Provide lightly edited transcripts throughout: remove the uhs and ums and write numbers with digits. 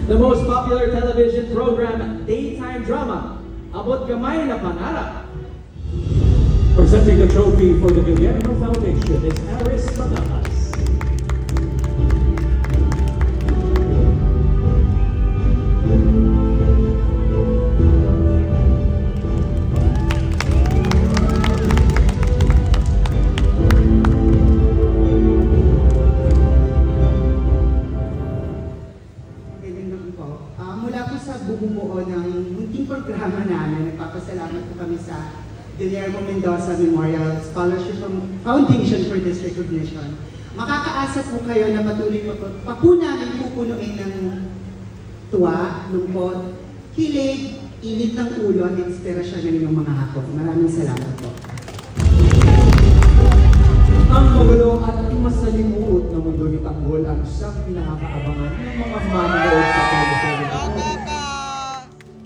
The most popular television program, daytime drama, Abot Kamay na Pangarap. Presenting the trophy for the Guillermo Foundation is Aris Manalas. Mula po sa bumubuo ng munting programa namin, nagpapasalamat po kami sa Guillermo Mendoza Memorial Scholarship Foundation for this recognition. Makakaasa po kayo na patuloy pa po namin pupunuin ng tuwa, lungkot, kilig, init ng ulo at inspirasyon ng inyong mga hapon. Maraming salamat po. Ang magulo at masalimuot na mundo ni Tanggol ang siyang pinakakaabangan ng mga manonood sa television.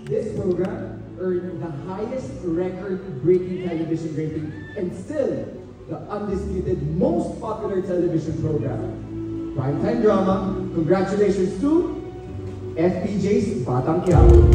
This program earned the highest record-breaking television rating and still the undisputed most popular television program. Primetime drama, congratulations to FPJ's Batang Quiapo.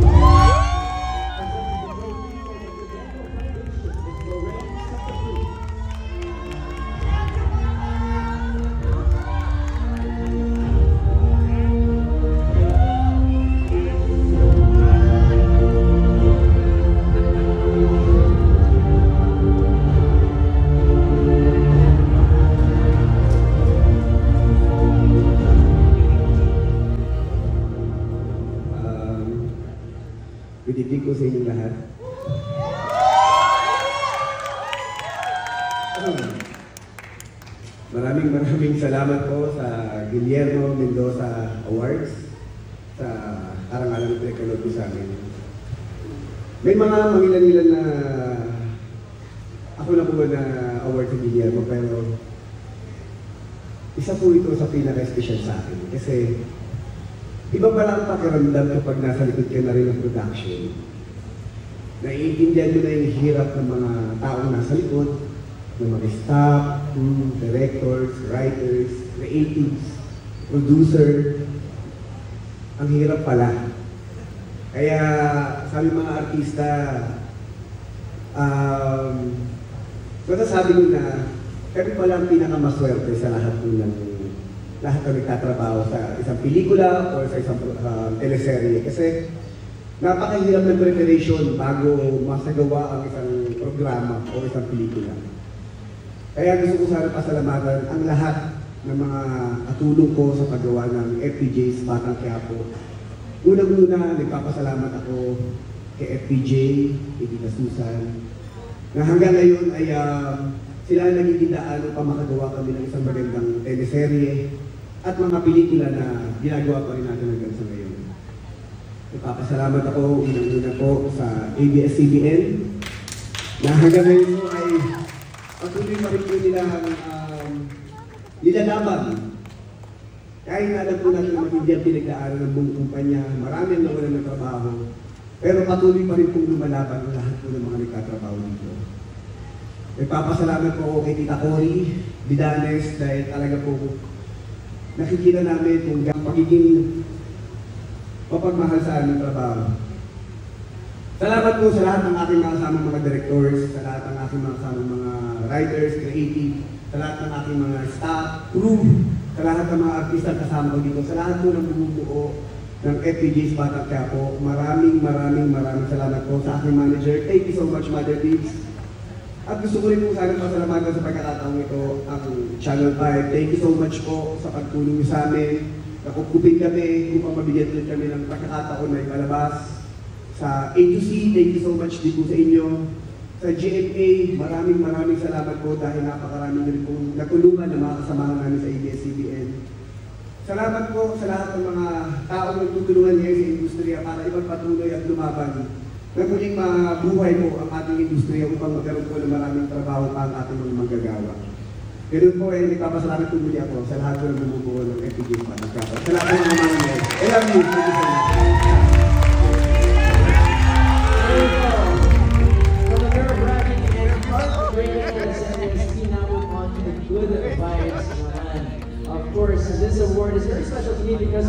Good evening po sa inyong lahat. Maraming salamat po sa Guillermo Mendoza Awards sa karangalan na pinagkaloob sa amin. May mga mangilan-ilan na ako na po na award sa Guillermo, pero isa po ito sa pinaka-special sa akin kasi iba pala ang pakiramdam kapag nasa likod ka na rin ng production. Naiintindihan mo na yung hirap ng mga taong nasa likod, ng mga staff, directors, writers, creatives, producer. Ang hirap pala. Kaya sabi mga artista, sabi ko na kami pala ang pinakamaswerte sa lahat na nagtatrabaho sa isang pelikula o sa isang teleserye. Kasi napakahirap ng preparation bago masagawa ang isang programa o isang pelikula. Kaya gusto ko sana pasalamatan ang lahat ng mga katulong ko sa paggawa ng FPJ's Batang Quiapo. Unang-una, nagpapasalamat ako kay FPJ, kay Tita Susan, na hanggang ngayon ay sila nagiging daan upang makagawa kami ng isang magandang teleserye at mga pelikula na ginagawa pa rin natin hanggang sa ngayon. Nagpapasalamat ako unang-una po sa ABS-CBN na hanggang ngayon po ay patuloy pa rin po nilalaban. Kahit na alam po natin na hindi ang pinagdaanan ng buong kumpanya, marami ang nawalan ng trabaho, pero patuloy pa rin pong lumalaban ang lahat po ng mga nagtatrabaho dito. Nagpapasalamat po ako kay Tita Cory Bidanes dahil talaga po nakikita namin kung pagiging mapagmahal sa aming trabaho. Salamat po sa lahat ng aking mga kasamang mga directors, sa lahat ng aking mga kasamang mga writers, creative, sa lahat ng aking mga staff, crew, sa lahat ng mga artista kasama ko dito, sa lahat po ng bumubuo ng FPJ's Batang Quiapo. Maraming salamat po sa aking manager. Thank you so much, Mother Pigs. At gusto ko rin po sana pasalamatan sa pagkakataong ito ang Channel 5. Thank you so much po sa pagtulong niyo sa amin. Nakukupin kami upang mabigyan ulit kami ng pagkakataon na ikalabas. Sa A2C, thank you so much din po sa inyo. Sa GMA, maraming salamat po dahil napakaraming rin pong natulungan ng mga kasamahan namin sa ABS-CBN. Salamat po sa lahat ng mga taong nagtutulungan ngayon sa industriya para ipagpatuloy at lumaban na muling mabuhay po ang ating industriya upang magkaroon po ng maraming trabaho pa ang ating mga manggagawa. Ganun po ay nagpapasalamat po muli ako sa lahat po ng bumubuo ng FPJ's Batang Quiapo. Sa lahat po ng mga mga I love you. Thank you so much. From the nerve-wracking and heartbreaking SNST, now move on to the good vibes naman. Of course, this award is very special to me because